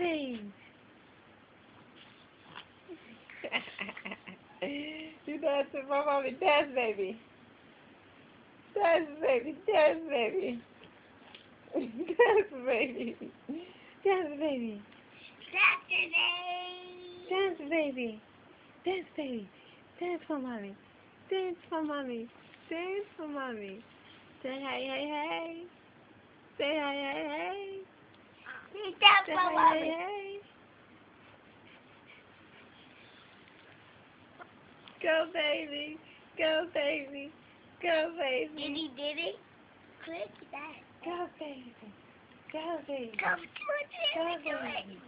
pudding. You dancing, my mommy. Dance, baby. Dance, baby. Dance, baby. Dance, baby. Dance, baby. Saturday. Dance, baby. Dance, baby. Dance for mommy. Dance for mommy. Dance for mommy. Say hey, hey, hey. Say hey, hey, hey. Dance Say for hey, mommy. hey, hey. Go, baby. Go, baby. Go, baby. Did it? Click that. Go, baby. Go, baby. Come to it. Go, Do it. baby.